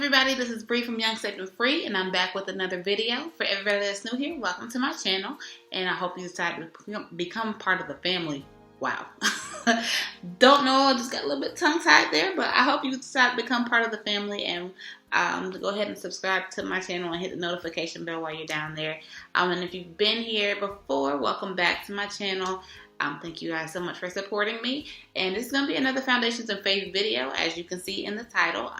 everybody? This is Bree from Young, Safe, and Free, and I'm back with another video. For everybody that's new here, welcome to my channel, and I hope you decide to become part of the family. Wow. Don't know, I just got a little bit tongue-tied there, but I hope you decide to become part of the family, and go ahead and subscribe to my channel and hit the notification bell while you're down there. And if you've been here before, welcome back to my channel. Thank you guys so much for supporting me, and this is going to be another Foundations and Faith video, as you can see in the title.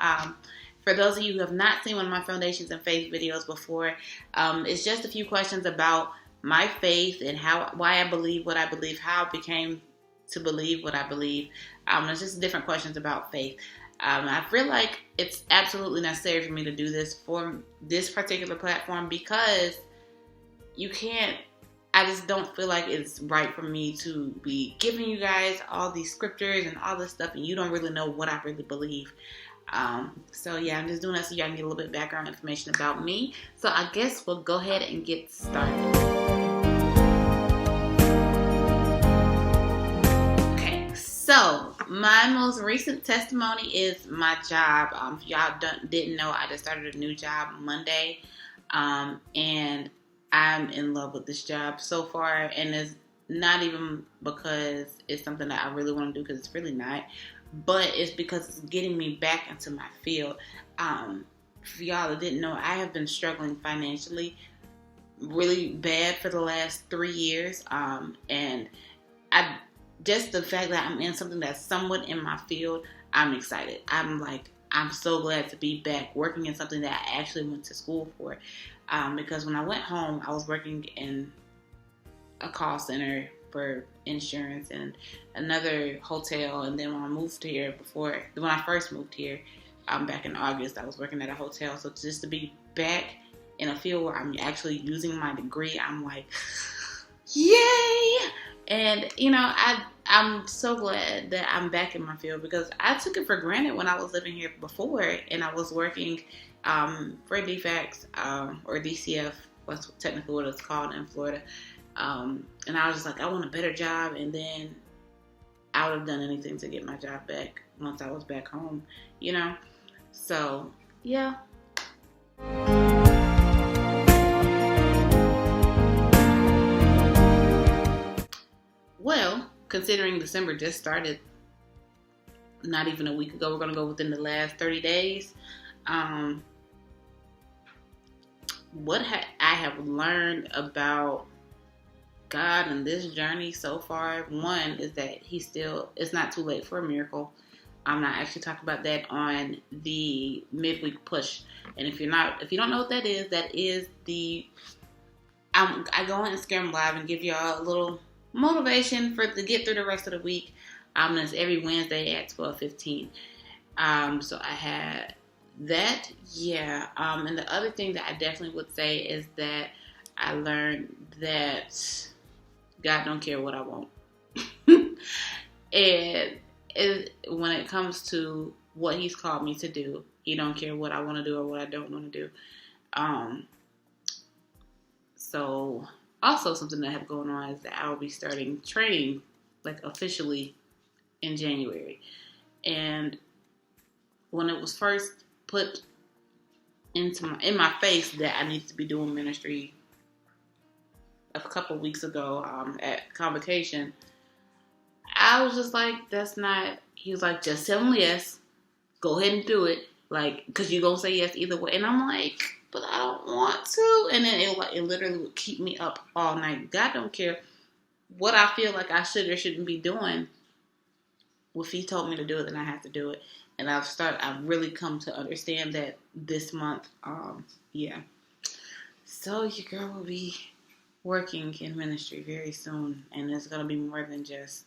For those of you who have not seen one of my Foundations and Faith videos before, it's just a few questions about my faith and why I believe what I believe, how I became to believe what I believe. It's just different questions about faith. I feel like it's absolutely necessary for me to do this for this particular platform because I just don't feel like it's right for me to be giving you guys all these scriptures and all this stuff and you don't really know what I really believe. So yeah, I'm just doing that so y'all can get a little bit of background information about me. So I guess we'll go ahead and get started. Okay, so my most recent testimony is my job. If y'all didn't know, I just started a new job Monday, and I'm in love with this job so far, and it's not even because it's something that I really want to do, because it's really not. But it's because it's getting me back into my field. For y'all that didn't know, I have been struggling financially really bad for the last 3 years. And just the fact that I'm in something that's somewhat in my field, I'm excited. I'm so glad to be back working in something that I actually went to school for. Because when I went home, I was working in a call center for insurance and another hotel, and then when I first moved here, back in August, I was working at a hotel. So just to be back in a field where I'm actually using my degree, I'm like, yay! And I'm so glad that I'm back in my field, because I took it for granted when I was living here before and I was working for DFAX or DCF, that's technically what it's called in Florida. And I was just like, I want a better job, and then I would have done anything to get my job back once I was back home, So, yeah. Well, considering December just started not even a week ago, we're going to go within the last 30 days. What I have learned about God and this journey so far, one is that it's not too late for a miracle. I'm not actually talking about that on the midweek push. And if you don't know what that is I go on Instagram Live and give y'all a little motivation to get through the rest of the week. It's every Wednesday at 12:15. So I had that, yeah. And the other thing that I definitely would say is that I learned that God don't care what I want. And when it comes to what He's called me to do, He don't care what I want to do or what I don't want to do. So also something that I have going on is that I will be starting training officially in January. And when it was first put in my face that I needed to be doing ministry a couple weeks ago at Convocation, I was just like, that's not. He was like, just tell him yes, go ahead and do it, because you're gonna say yes either way. And I'm like, but I don't want to. And then it literally would keep me up all night. God don't care what I feel like I should or shouldn't be doing. If He told me to do it, then I have to do it. And I've really come to understand that this month. Yeah. So your girl will be working in ministry very soon, and it's gonna be more than just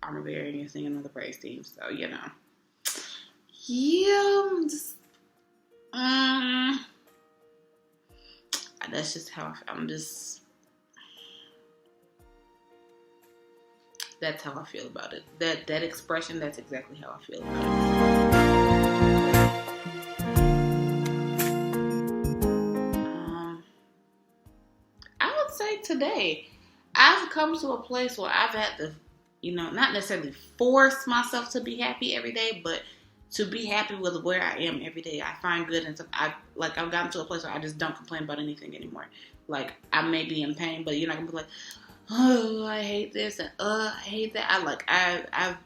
armor bearing and singing on the praise team. So yeah, that's just how that's how I feel about it. That expression, that's exactly how I feel about it. I would say today I've come to a place where I've had to, not necessarily force myself to be happy every day, but to be happy with where I am every day. I find good and stuff. I've gotten to a place where I just don't complain about anything anymore. Like, I may be in pain, but you're not gonna be like, oh, I hate this and I hate that. I've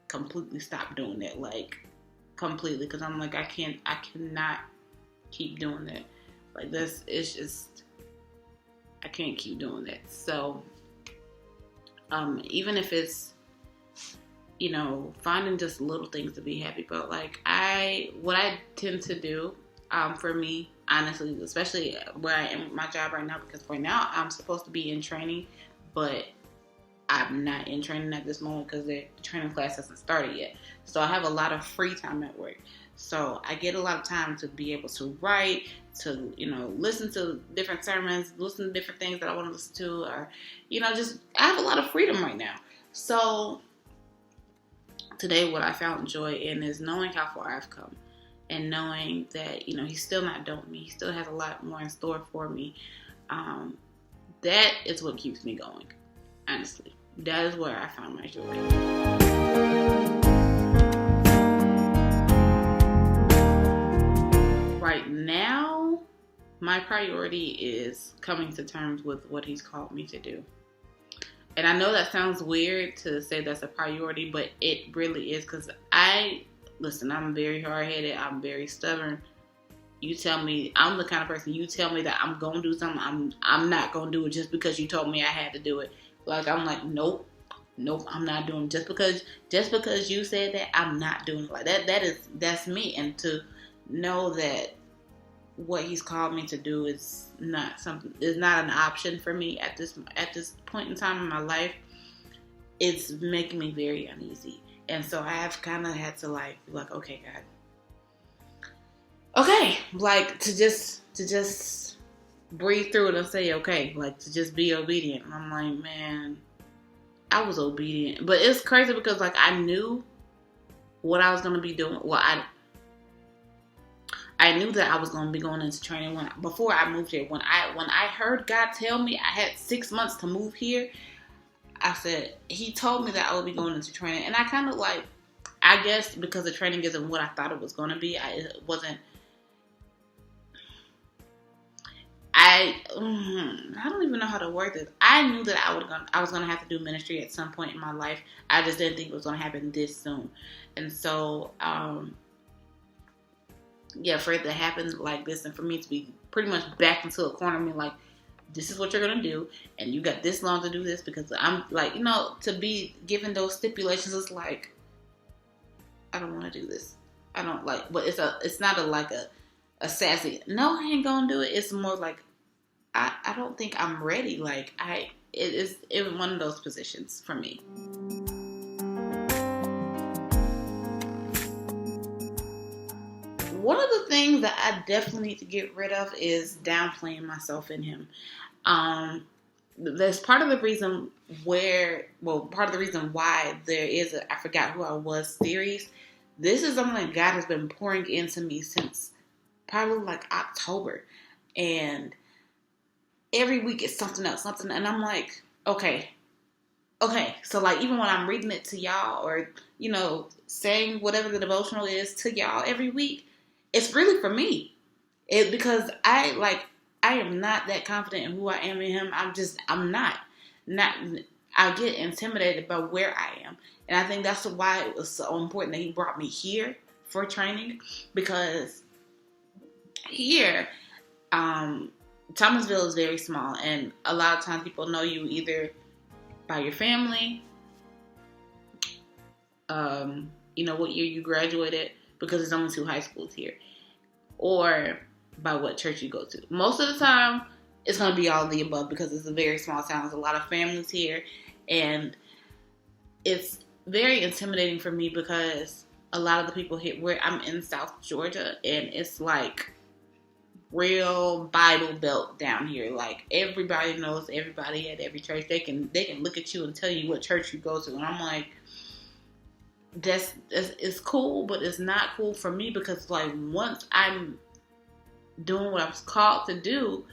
completely stopped doing that, like, completely, because I'm like, I cannot keep doing that. Like, this is just, I can't keep doing that. So, even if it's, finding just little things to be happy about. Like, what I tend to do, for me, honestly, especially where I am with my job right now, because right now I'm supposed to be in training, but I'm not in training at this moment because the training class hasn't started yet. So I have a lot of free time at work. So I get a lot of time to be able to write, to, listen to different sermons, listen to different things that I want to listen to, or, I have a lot of freedom right now. So today, what I found joy in is knowing how far I've come and knowing that, he's still not done with me. He still has a lot more in store for me. That is what keeps me going, honestly. That is where I found my joy. Right now, my priority is coming to terms with what he's called me to do. And I know that sounds weird to say that's a priority, but it really is, because I'm very hard-headed. I'm very stubborn. You tell me, I'm the kind of person, you tell me that I'm going to do something, I'm not going to do it just because you told me I had to do it. Like, I'm like, nope, I'm not doing it. Just because you said that, I'm not doing it. Like, that's me. And to know that what he's called me to do is not an option for me at this point in time in my life, it's making me very uneasy. And so I have kind of had to like, okay, God, okay, like to just breathe through it and say, okay, like to just be obedient. And I'm like, man, I was obedient, but it's crazy because like I knew what I was going to be doing. Well, I knew that I was going to be going into training before I moved here. When I heard God tell me I had 6 months to move here, I said, he told me that I would be going into training. And I kind of like, I guess because the training isn't what I thought it was going to be, I don't even know how to word this. I knew that I was going to have to do ministry at some point in my life. I just didn't think it was going to happen this soon. And so, for it to happen like this and for me to be pretty much backed into a corner, I mean, like, this is what you're going to do, and you got this long to do this, because I'm like, to be given those stipulations, it's like, I don't want to do this. I don't like, but it's not a sassy, no, I ain't going to do it. It's more like, I don't think I'm ready. Like, it is one of those positions for me. One of the things that I definitely need to get rid of is downplaying myself in him. That's part of the reason why there is a I Forgot Who I Was series. This is something that God has been pouring into me since probably like October. And every week it's something else. And I'm like, okay. So like, even when I'm reading it to y'all or, saying whatever the devotional is to y'all every week, it's really for me. Because I am not that confident in who I am in him. I'm not. I get intimidated by where I am. And I think that's why it was so important that he brought me here for training. Because here, Thomasville is very small. And a lot of times people know you either by your family, what year you graduated, because there's only 2 high schools here, or by what church you go to. Most of the time, it's going to be all of the above because it's a very small town. There's a lot of families here, and it's very intimidating for me because a lot of the people here, where I'm in South Georgia, and it's like real Bible Belt down here. Like, everybody knows everybody at every church. They can look at you and tell you what church you go to, and I'm like, it's cool, but it's not cool for me because, like, once I'm doing what I was called to do,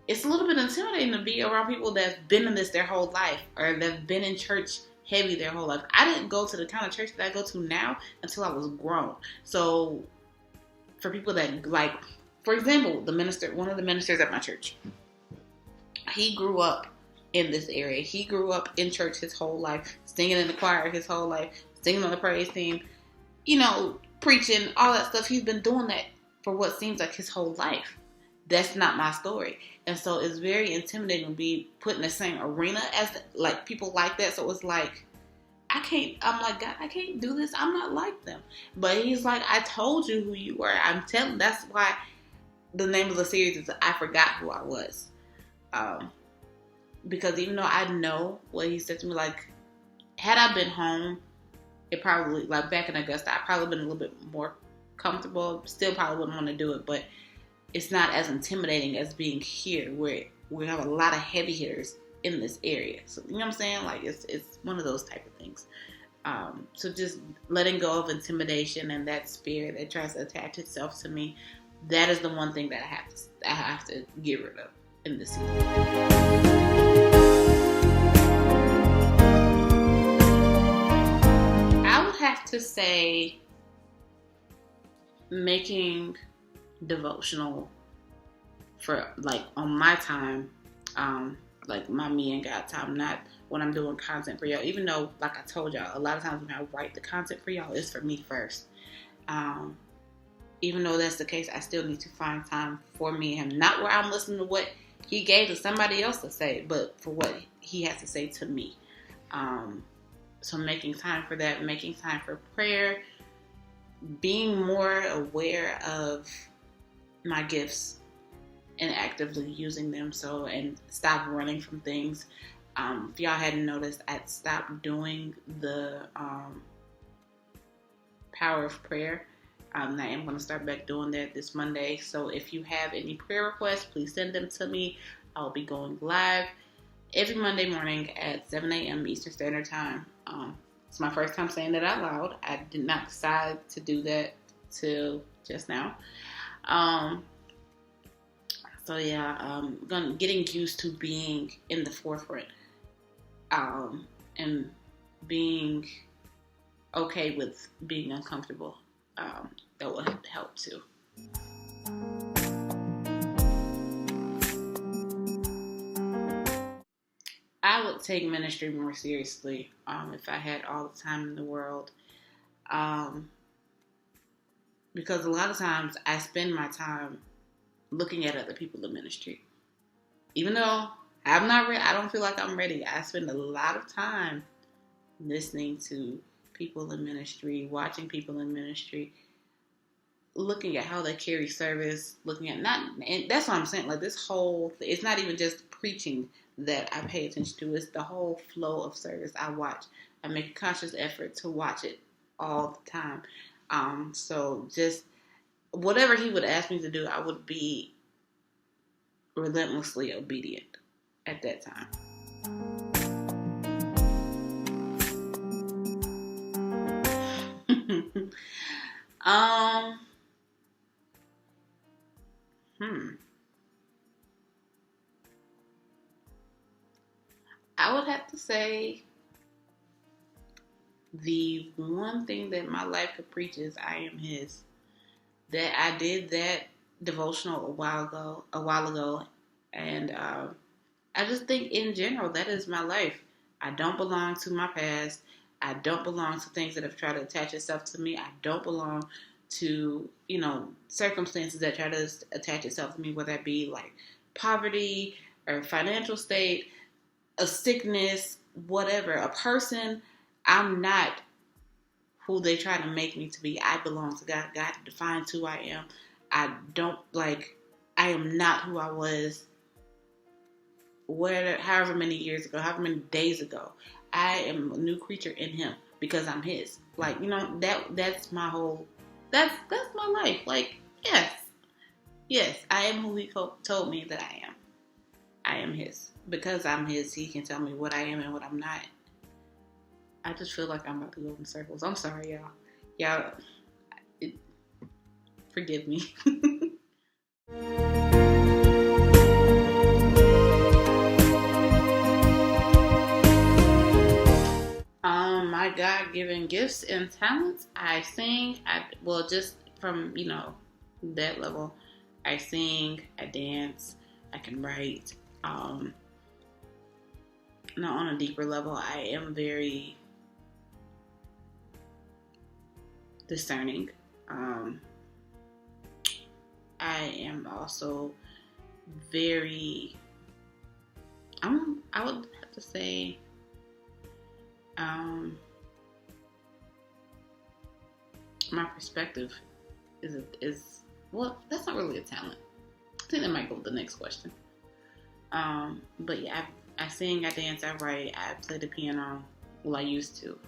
it's a little bit intimidating to be around people that's been in this their whole life or that've been in church heavy their whole life. I didn't go to the kind of church that I go to now until I was grown. So for people that, like, for example, one of the ministers at my church, he grew up in this area. He grew up in church his whole life, singing in the choir his whole life, singing on the praise team, preaching, all that stuff. He's been doing that for what seems like his whole life. That's not my story. And so it's very intimidating to be put in the same arena as like people like that. So it's like, I'm like, God, I can't do this. I'm not like them. But he's like, I told you who you were. That's why the name of the series is I Forgot Who I Was. Because even though I know what he said to me, like, had I been home, it probably, like back in Augusta, I probably been a little bit more comfortable. Still probably wouldn't want to do it, but it's not as intimidating as being here, where we have a lot of heavy hitters in this area. So, you know what I'm saying? Like, it's one of those type of things. So just letting go of intimidation and that spirit that tries to attach itself to me, that is the one thing that I have to get rid of in this season. I would have to say making devotional for, like, on my time, like my me and God time, not when I'm doing content for y'all. Even though, like I told y'all, a lot of times when I write the content for y'all, it's for me first. Even though that's the case, I still need to find time for me and him. Not where I'm listening to what he gave to somebody else to say, but for what he has to say to me. So making time for that, making time for prayer, being more aware of my gifts and actively using them, and stop running from things. If y'all hadn't noticed, I'd stopped doing the power of prayer. I am going to start back doing that this Monday. So if you have any prayer requests, please send them to me. I'll be going live every Monday morning at 7 a.m. Eastern Standard Time. It's my first time saying that out loud. I did not decide to do that till just now. So yeah, getting used to being in the forefront, and being okay with being uncomfortable. That will help too. I would take ministry more seriously if I had all the time in the world. Because a lot of times I spend my time looking at other people in ministry. Even though I'm not ready, I don't feel like I'm ready. I spend a lot of time listening to people in ministry, watching people in ministry, looking at how they carry service, and that's what I'm saying. Like, this whole, it's not even just preaching that I pay attention to. It's the whole flow of service I watch. I make a conscious effort to watch it all the time. So just whatever he would ask me to do, I would be relentlessly obedient at that time. I would have to say the one thing that my life could preach is I am his. That I did that devotional a while ago, and I just think in general that is my life. I don't belong to my past. I don't belong to things that have tried to attach itself to me. I don't belong to, circumstances that try to attach itself to me, whether it be like poverty or financial state, a sickness, whatever, a person. I'm not who they try to make me to be. I belong to God. God defines who I am. I am not who I was however many years ago, however many days ago. I am a new creature in him because I'm his. Like, that's my whole, that's my life. Like, yes, I am who he told me that I am. I am his. Because I'm his, he can tell me what I am and what I'm not. I just feel like I'm about to go in circles. I'm sorry, y'all. Y'all, forgive me. God-given gifts and talents. I sing. Just from, that level, I sing, I dance, I can write. Now on a deeper level, I am very discerning. I am also very, I would have to say, my perspective is well, that's not really a talent. I think that might go with the next question. But yeah, I sing, I dance, I write, I play the piano. Well, I used to.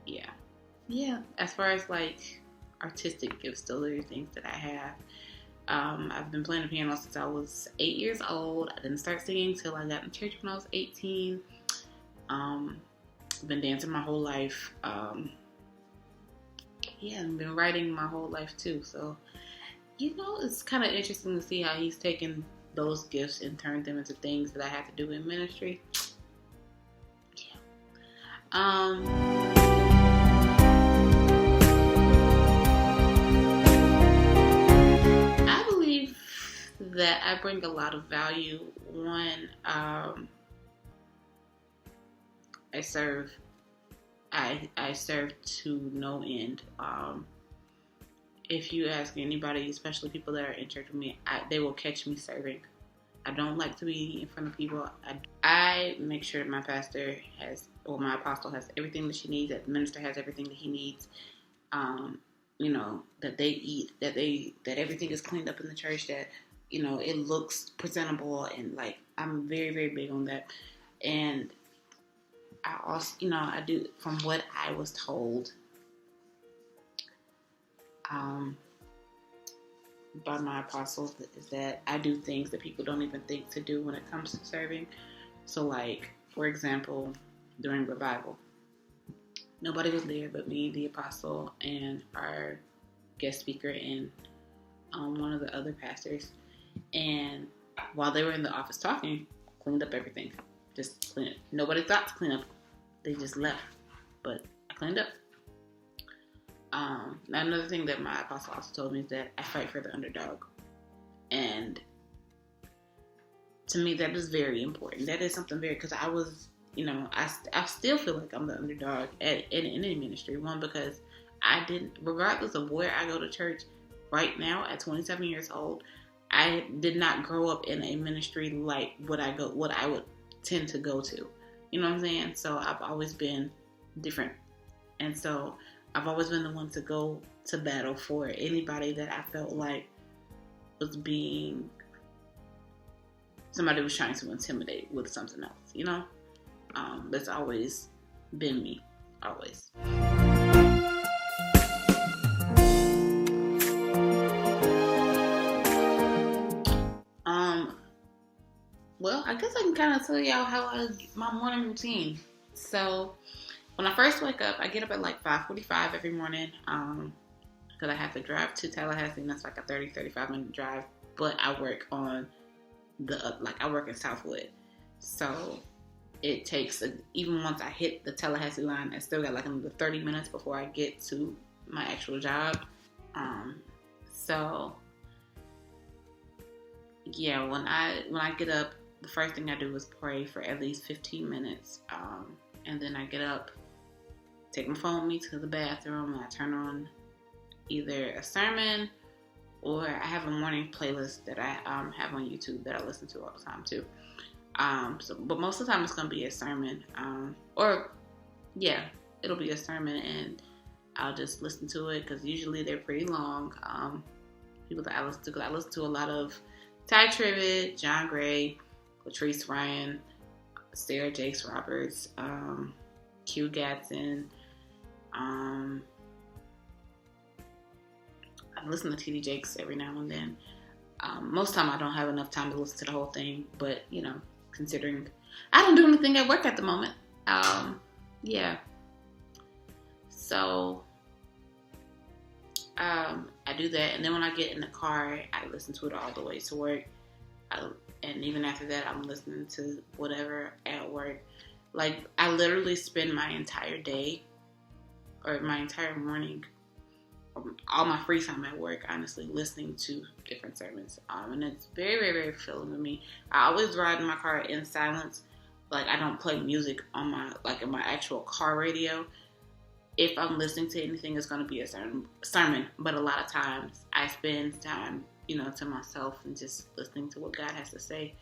Yeah. As far as like artistic gifts, those are the things that I have. I've been playing the piano since I was 8 years old. I didn't start singing till I got in church when I was 18. I've been dancing my whole life. I've been writing my whole life too. So, it's kind of interesting to see how he's taken those gifts and turned them into things that I have to do in ministry. Yeah. I believe that I bring a lot of value when I serve. I serve to no end. If you ask anybody, especially people that are in church with me, they will catch me serving. I don't like to be in front of people. I make sure that my pastor my apostle has everything that she needs, that the minister has everything that he needs. That they eat, that everything is cleaned up in the church, that, it looks presentable, and like, I'm very, very big on that. And I also, I do, from what I was told, by my apostles, is that I do things that people don't even think to do when it comes to serving. So like, for example, during revival, nobody was there but me, the apostle, and our guest speaker, and one of the other pastors. And while they were in the office talking, cleaned up everything. Just clean it. Nobody thought to clean up. They just left. But I cleaned up. Another thing that my apostle also told me is that I fight for the underdog. And to me, that is very important. That is something because I was, I still feel like I'm the underdog in any ministry. One, because I didn't, regardless of where I go to church right now at 27 years old, I did not grow up in a ministry like what I would tend to go to. You know what I'm saying? So I've always been different. And so I've always been the one to go to battle for anybody that I felt like somebody was trying to intimidate with something else, That's always been me. Always. Well, I guess I can kind of tell y'all my morning routine. So, when I first wake up, I get up at like 5:45 every morning, because I have to drive to Tallahassee, and that's like a 35 minute drive. But I work on I work in Southwood, so it takes even once I hit the Tallahassee line, I still got like another 30 minutes before I get to my actual job. So yeah, when I get up, the first thing I do is pray for at least 15 minutes, and then I get up, take my phone with me to the bathroom, and I turn on either a sermon, or I have a morning playlist that I have on YouTube that I listen to all the time too. But most of the time it's gonna be a sermon, it'll be a sermon, and I'll just listen to it because usually they're pretty long. People that I listen to, because I listen to a lot of Ty Tribbett, John Gray, Latrice Ryan, Sarah Jakes Roberts, Q Gatson. I listen to TD Jakes every now and then. Most of the time I don't have enough time to listen to the whole thing, but considering I don't do anything at work at the moment. So I do that, and then when I get in the car, I listen to it all the way to work. And even after that, I'm listening to whatever at work. Like, I literally spend my entire day or my entire morning, all my free time at work, honestly, listening to different sermons. And it's very, very, very fulfilling to me. I always ride in my car in silence. Like, I don't play music on in my actual car radio. If I'm listening to anything, it's going to be a sermon. But a lot of times I spend time, to myself and just listening to what God has to say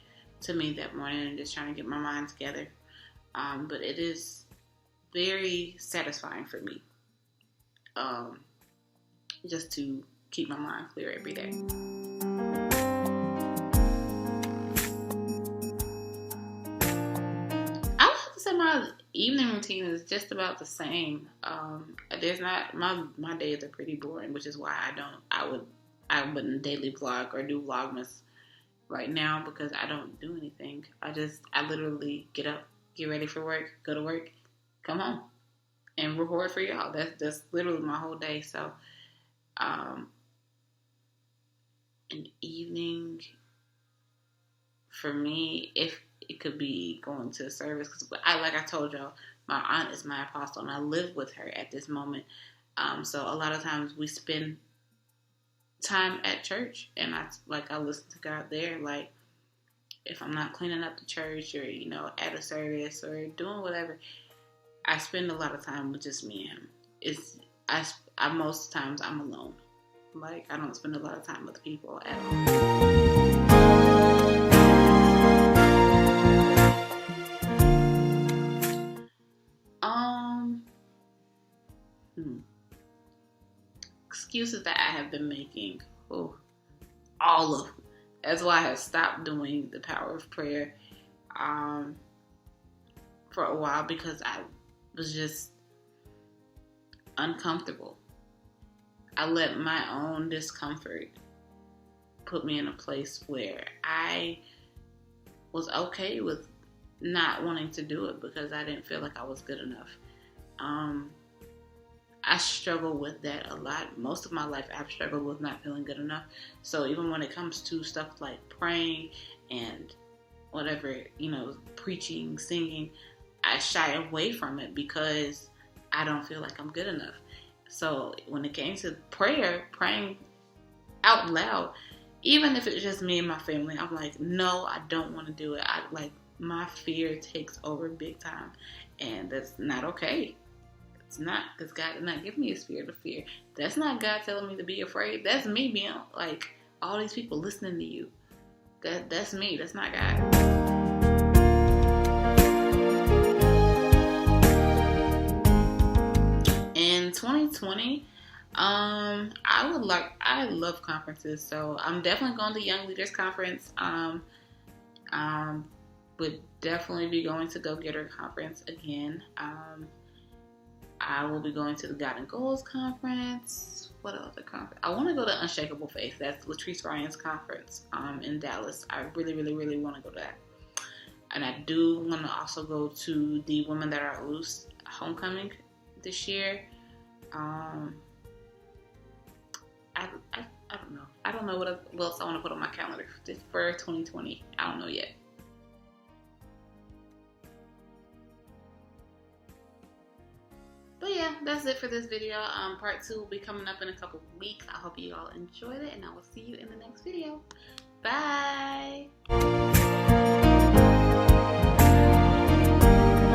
to me that morning and just trying to get my mind together. But it is very satisfying for me just to keep my mind clear every day. I would have to say my evening routine is just about the same. There's not my days are pretty boring, which is why I wouldn't daily vlog or do Vlogmas right now, because I don't do anything. I literally get up, get ready for work, go to work, come home, and record for y'all. That's literally my whole day. So, an evening for me, if it could be going to a service, because like I told y'all, my aunt is my apostle, and I live with her at this moment. So a lot of times we spend time at church, and I listen to God there. Like, if I'm not cleaning up the church or at a service or doing whatever, I spend a lot of time with just me and him. I most times I'm alone. Like, I don't spend a lot of time with people at all. Excuses that I have been making. Oh, all of them. That's why I have stopped doing the power of prayer for a while, because I was just uncomfortable. I let my own discomfort put me in a place where I was okay with not wanting to do it because I didn't feel like I was good enough. I struggle with that a lot. Most of my life, I've struggled with not feeling good enough. So even when it comes to stuff like praying and whatever, preaching, singing, I shy away from it because I don't feel like I'm good enough. So when it came to praying out loud, even if it's just me and my family, I'm like, no, I don't want to do it. My fear takes over big time, and that's not okay. It's not, because God did not give me a spirit of fear. That's not God telling me to be afraid. That's me being like, all these people listening to you. That's me. That's not God. In 2020, I love conferences, so I'm definitely going to the Young Leaders Conference. Would definitely be going to Go Getter Conference again. I will be going to the God and Goals Conference. What other conference? I want to go to Unshakable Faith. That's Latrice Ryan's conference in Dallas. I really, really, really want to go to that. And I do want to also go to the Women That Are Loose Homecoming this year. I don't know. I don't know what else I want to put on my calendar for 2020. I don't know yet. But yeah, that's it for this video. Part 2 will be coming up in a couple of weeks. I hope you all enjoyed it, and I will see you in the next video. Bye!